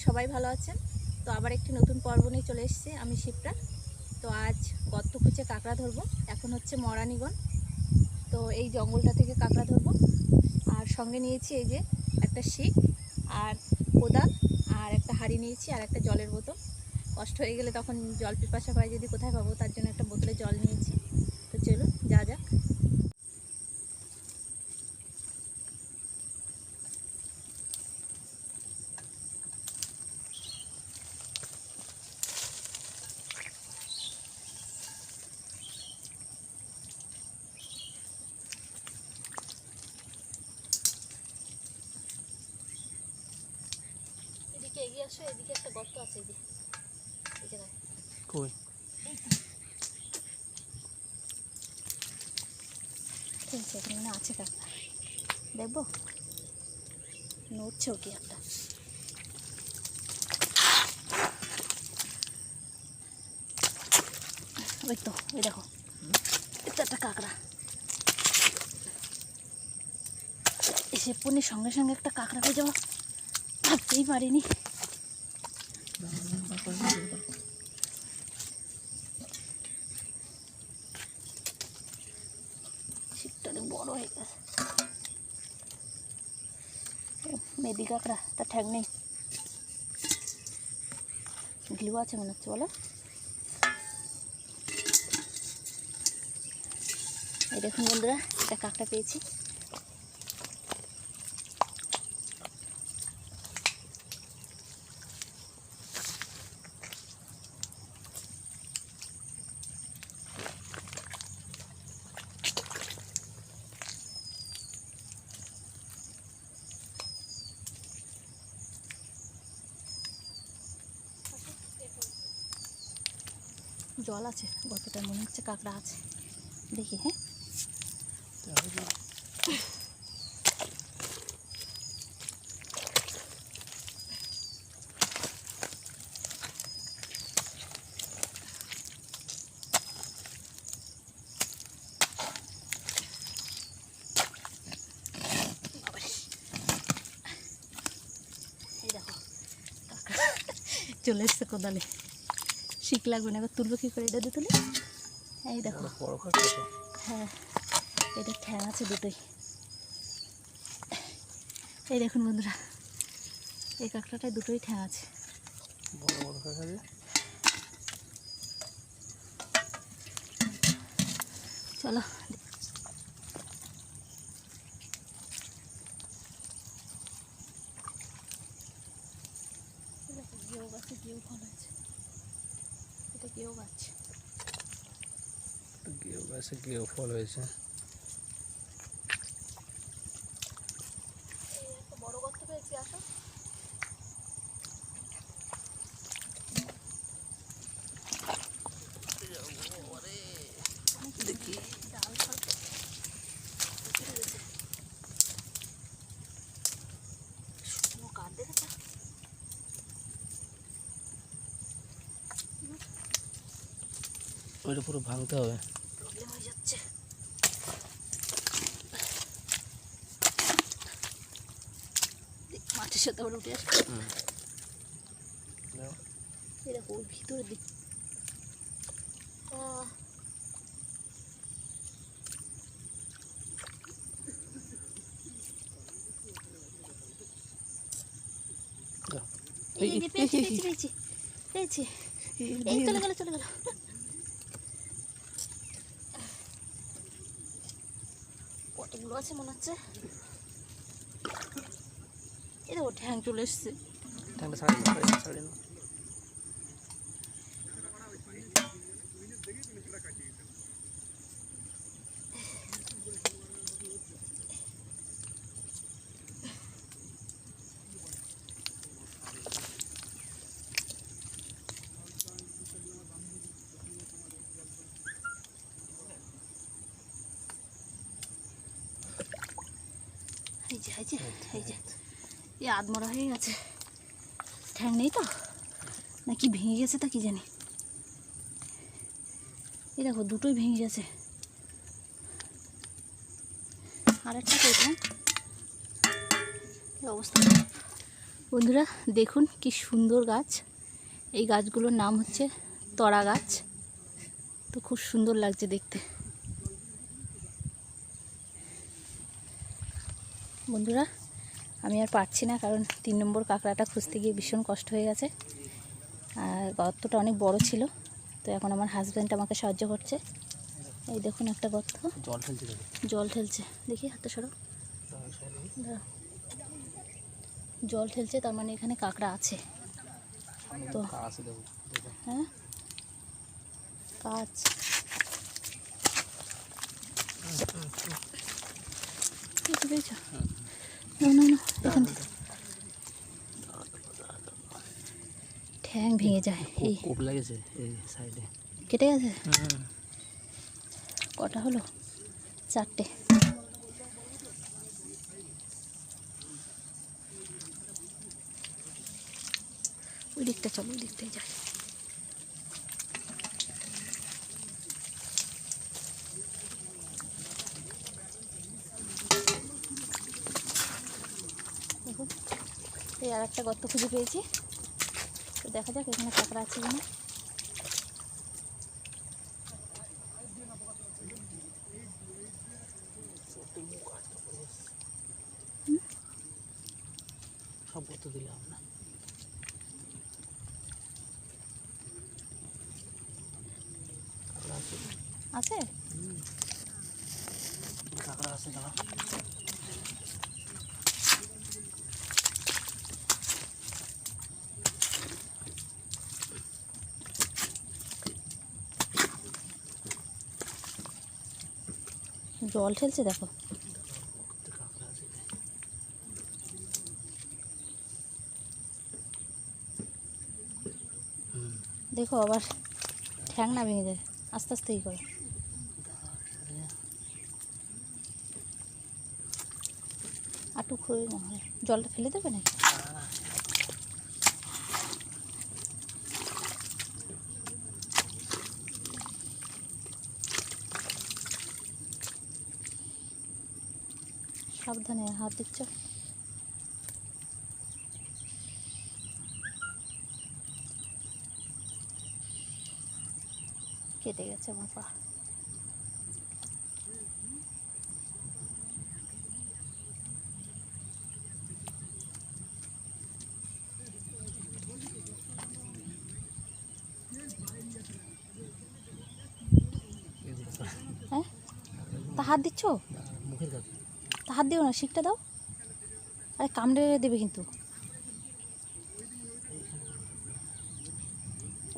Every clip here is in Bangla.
সবাই ভালো আছেন। তো আবার একটি নতুন পর্ব নিয়ে চলে এসেছি আমি শিপ্রা। তো আজ গর্ত খুঁজে কাঁকড়া ধরবো। এখন হচ্ছে মরানিগন। তো এই জঙ্গলটা থেকে কাঁকড়া ধরবো। আর সঙ্গে নিয়েছি এই যে একটা শিক আর কোদাল আর একটা হাঁড়ি নিয়েছি আর একটা জলের বোতল। কষ্ট হয়ে গেলে তখন জল পিপাসা পায় যদি কোথায় পাবো, তার জন্য একটা বোতলে জল নিয়েছি। তো চলুন যা যাক। এদিকে এগিয়ে আসো, এদিকে একটা গর্ত আছে। এই জায়গায় কই ঠিক আছে, এখানে আছে কাঁকড়া, দেখবো নড়ছেও কি একটা। ওই তো, ওই দেখো, এটা একটা কাঁকড়া এসে পড়নি। সঙ্গে সঙ্গে একটা কাঁকড়া পেয়ে যাবো ভাবতেই পারিনি। শিকটা অনেক বড় হয়ে গেছে। মেদি কাঁকড়া, তার ঠ্যাং নেই, গ্লু আছে মনে হচ্ছে। বলো, এই দেখুন বন্ধুরা, একটা কাঁকড়া পেয়েছি। জল আছে গতটা, মনে হচ্ছে কাঁকড়া আছে, দেখি। হ্যাঁ, এই দেখো কাঁকড়া চলে এসছে কোদালে। শিক লাগবে না, এবার তুলবো কি করে? এটা দিয়ে তুলে। এই দেখো, হ্যাঁ এটা ঠ্যাং আছে দুটোই। এই দেখুন বন্ধুরা, এই কাঁকড়াটায় দুটোই ঠ্যাং আছে। চলো, গেও গাছে গেও ফল আছে। এটা গেও গাছ, গেও গাছে গেও ফল হয়েছে। একটা বড় গর্ত পেয়েছি, আসো। দেখি ডাল ফল শুকনো কাঠ দেখেছো? ওইটা পুরো ভাঙতে হবে, প্রবলেম হয়ে যাচ্ছে। মাটির সাথে আবার উঠে আসছে। এই দেখো ওর ভিতরের দিক। পেয়েছি পেয়েছি পেয়েছি পেয়েছি। এই চলে গেল চলে গেল। কতগুলো আছে মনে হচ্ছে। এই দেখো ঠ্যাং চলে এসছে। ঠ্যাংটা ছাড়িয়ে নাও। এই যে এই যে এই যে এই আধমরা হয়ে গেছে, ঠ্যাং নেই তো, নাকি ভেঙে গেছে তা কি জানি। এই দেখো দুটোই ভেঙে গেছে। আর একটা পেয়েছিলাম, এই অবস্থা। বন্ধুরা দেখুন কি সুন্দর গাছ। এই গাছগুলোর নাম হচ্ছে তরা গাছ। তো খুব সুন্দর লাগছে দেখতে। বন্ধুরা আমি আর পারছি না, কারণ 3 নম্বর কাঁকড়াটা খুঁজতে গিয়ে ভীষণ কষ্ট হয়ে গেছে। আর গর্তটা অনেক বড় ছিল, তো এখন আমার হাজব্যান্ড আমাকে সাহায্য করছে। এই দেখুন একটা গর্ত, জল ঠেলছে দেখো। জল ঠেলছে। দেখি হাতটা সরো। দাঁড়াও। জল ঠেলছে, তার মানে এখানে কাঁকড়া আছে। তো আছে দেখো, দেখো। হ্যাঁ কাজ পেয়েছো? না না না, এখান থেকে ঠ্যাং ভেঙে যায়। এই কোপ লেগেছে এই সাইডে, কেটে গেছে। কটা হলো? 4টে। ওই দিকটা চলো, ওই দিকটাই যাই। দেখুন এই আর একটা গর্ত খুঁজে পেয়েছি। তো দেখা যাক এখানে কাঁকড়া আছে কিনা। সব গর্ত দিলাম না। আছে কাঁকড়া আছে দাঁড়া। জল ঠেলছে দেখো। কাঁকড়া আছে। দেখো আবার ঠ্যাং না ভেঙে যায়, আস্তে আস্তে ই করো। আটু খুঁড়ে না হয়, জলটা ফেলে দেবে না। সাবধানে হাত দিচ্ছ। কেটে গেছে আমার পা। হ্যাঁ তা হাত দিচ্ছ? মুখের কাছে তা হাত দিও না, শিকটা দাও। আরে কামড়ে দেবে কিন্তু।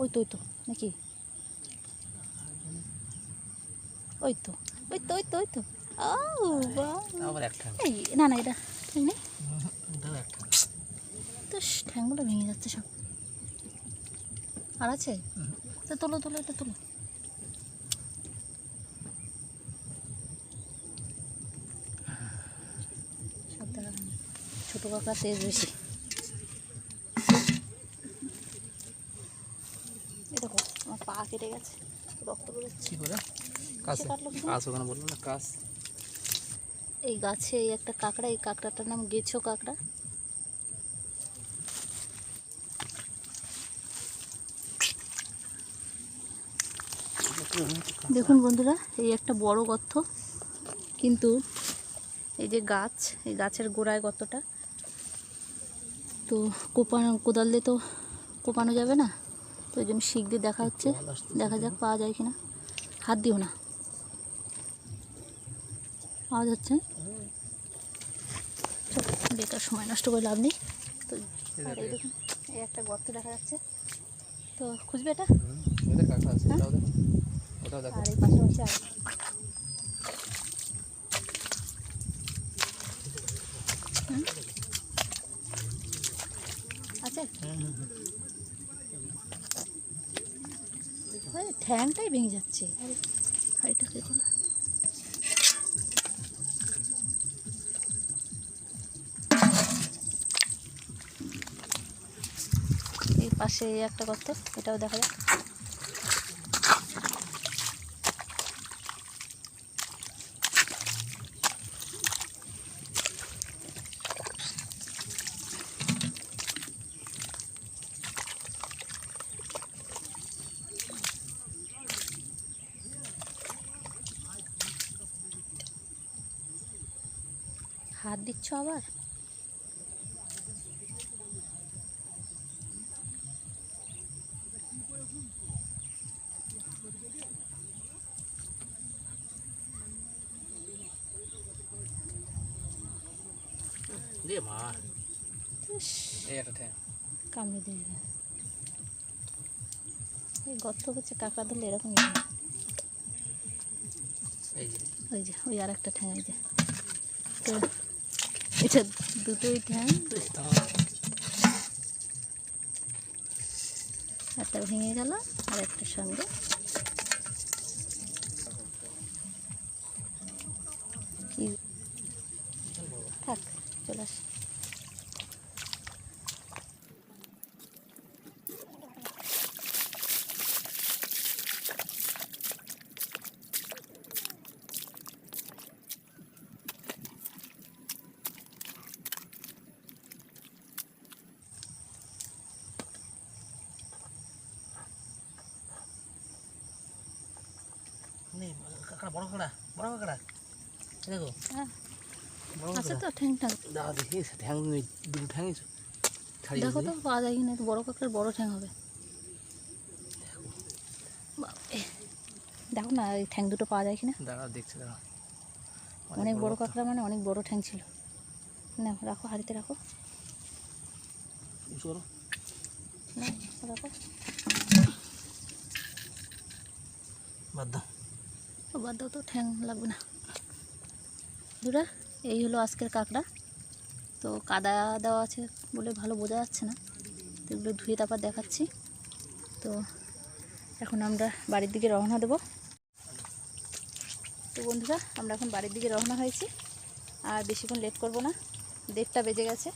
ওই তো ওই তো নাকি, ওই তো ওই তো ওই তো ওই তো। ও বাহ, আবার একটা এই না না, এটা ঠিক নেই দাও একটা। তো, ঠ্যাংগুলো ভেঙে যাচ্ছে সব। আর আছে তো, তোলো তোলো, এটা তোলো। সব দেখা ছোটো কাঁকড়া তেজ বেশি। এই দেখো আমার পা কেটে গেছে, রক্ত বেরোচ্ছে। কি করে কাছে কাটলো কি করে? কাছ ওখানে বললো না কাছ। এই গাছে এই একটা কাঁকড়া, এই কাঁকড়াটার নাম গেছো কাঁকড়া। দেখুন বন্ধুরা এই একটা বড় গর্ত, কিন্তু এই যে গাছ, এই গাছের গোড়ায় গর্তটা, তো কোদাল দিয়ে তো কোপানো যাবে না, তো ওই জন্য শিক দিয়ে দেখা হচ্ছে। দেখা যাক পাওয়া যায় কিনা। হাত দিও না, পাওয়া যাচ্ছে। চল বেকার সময় নষ্ট করে লাভ নেই। তো আর এই দেখুন এই একটা গর্ত দেখা যাচ্ছে, তো খুঁজবে এটা। ওটা কাঁকড়া আছে, হ্যাঁ? ওটাও দেখো, ওটাও দেখো। আর এই পাশাপাশি আর আছে। ঠ্যাংটাই ভেঙে যাচ্ছে। আর এটা কি করো? এই পাশে একটা গর্ত, এটাও দেখা যাক। হাত দিচ্ছ আবার? দিয়ে মা ইস, এই একটা ঠ্যাং। কামড়ে দিয়ে এই গর্ত হচ্ছে কাঁকড়া ধরলে এরকম এই যে ওই আর একটা ঠ্যাং, এই যে তো এটা দুটোই ঠ্যাং, একটা ভেঙে গেল আর একটার সঙ্গে কি থাক, চলে আস। কাঁকড়া, বড় কাঁকড়া, বড় কাঁকড়া। এই দেখো হ্যাঁ বড় আছে কাঁকড়া। তো ঠ্যাংটা, দাও দেখি ঠ্যাং নেই, দুটো ঠ্যাংই ছাড়িয়ে দেখো তো পাওয়া যায় কিনা। বড় কাঁকড়ার বড় ঠ্যাং হবে। বাপরে, দেখো না এই ঠ্যাং দুটো পাওয়া যায় কিনা। দাঁড়াও দেখছি, দাঁড়াও। অনেক বড় তো। কাঁকড়া, মানে অনেক বড় ঠ্যাং ছিল। না রাখো, হাড়িতে রাখো, উঁচু করো। না রাখো, বাদ দাও। বাদ দাও তো, ঠ্যাং লাগবে না। দুরা, এই হলো আজকের কাঁকড়া। তো কাদা দেওয়া আছে বলে ভালো বোঝা যাচ্ছে না, তো এগুলো ধুয়ে তারপর দেখাচ্ছি। তো এখন আমরা বাড়ির দিকে রওনা দেব। তো বন্ধুরা, আমরা এখন বাড়ির দিকে রওনা হয়েছি, আর বেশিক্ষণ লেট করব না। 1:30টা বেজে গেছে,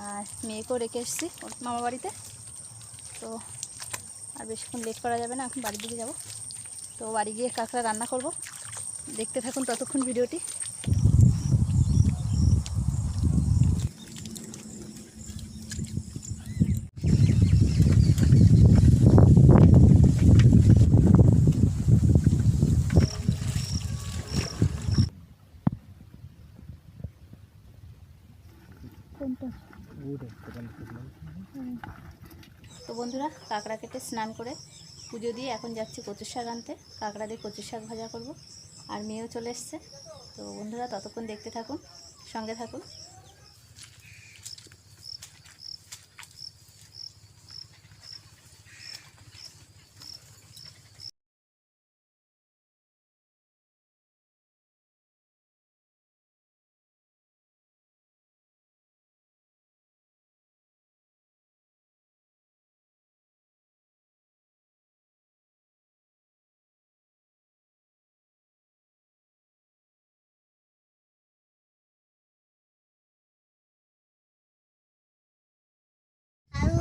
আর মেয়েকেও রেখে এসেছি ওর মামা বাড়িতে। তো আর বেশিক্ষণ লেট করা যাবে না, এখন বাড়ির দিকে যাব। তো বাড়ি গিয়ে কাঁকড়া রান্না করব, দেখতে থাকুন ততক্ষণ ভিডিওটি। তো বন্ধুরা, কাঁকড়া কেটে স্নান করে পুজো দিয়ে এখন যাচ্ছি কচুর শাক আনতে। কাঁকড়া দিয়ে কচুর শাক ভাজা করব, আর মেয়েও চলে এসছে। তো বন্ধুরা, ততক্ষণ দেখতে থাকুন, সঙ্গে থাকুন।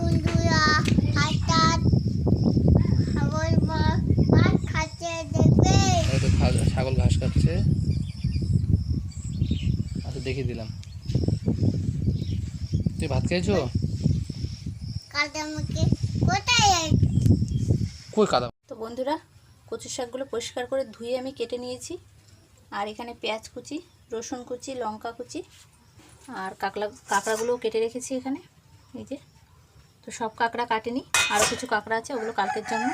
বন্ধুরা, হঠাৎ আমার মা ভাত খাচ্ছে, দেখবে। এই তো ছাগল ঘাস খাচ্ছে। আচ্ছা দেখিয়ে দিলাম। তুই ভাত খেয়েছো? কাদা আমাকে কোথায় কই কাদা? তো বন্ধুরা, কচুর শাকগুলো পরিষ্কার করে ধুয়ে আমি কেটে নিয়েছি। আর এখানে পেঁয়াজ কুচি, রসুন কুচি, লঙ্কা কুচি, আর কাঁকড়াগুলোও কেটে রেখেছি এখানে, এই যে। তো সব কাঁকড়া কাটেনি, আরও কিছু কাঁকড়া আছে, ওগুলো কালকের জন্য।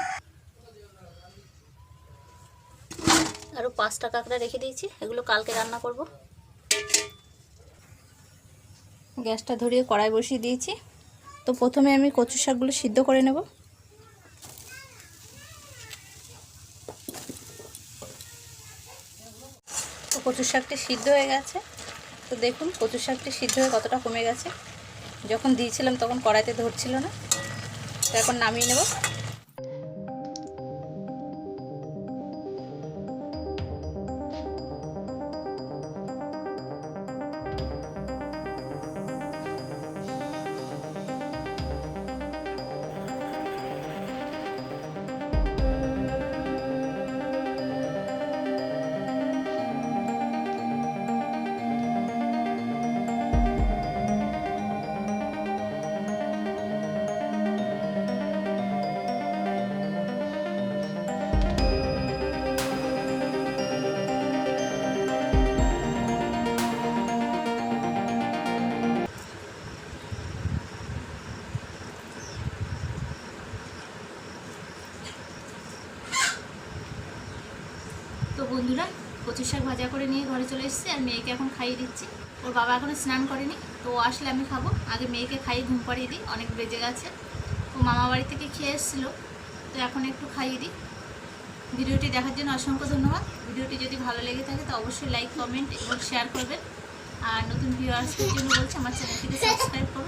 আরও 5টা কাঁকড়া রেখে দিয়েছি, এগুলো কালকে রান্না করব। গ্যাসটা ধরিয়ে কড়াই বসিয়ে দিয়েছি। তো প্রথমে আমি কচু শাকগুলো সিদ্ধ করে নেব। তো কচু শাকটি সিদ্ধ হয়ে গেছে। তো দেখুন কচু শাকটি সিদ্ধ হয়ে কতটা কমে গেছে। যখন দিয়েছিলাম তখন কড়াইতে ধরছিল না। তো এখন নামিয়ে নেব। তো বন্ধুরা, কচু শাক ভাজা করে নিয়ে ঘরে চলে এসেছি আর মেয়েকে এখন খাইয়ে দিচ্ছি। ওর বাবা এখনো স্নান করেনি, তো ও আসলে আমি খাবো। আগে মেয়েকে খাইয়ে ঘুম পাড়িয়ে দিই, অনেক বেজে গেছে। ও মামা বাড়ি থেকে খেয়ে এসেছিলো, তো এখন একটু খাইয়ে দিই। ভিডিওটি দেখার জন্য অসংখ্য ধন্যবাদ। ভিডিওটি যদি ভালো লেগে থাকে তো অবশ্যই লাইক, কমেন্ট এবং শেয়ার করবেন। আর নতুন ভিউয়ার্সদের জন্য বলছি আমার চ্যানেলটিকে সাবস্ক্রাইব করুন।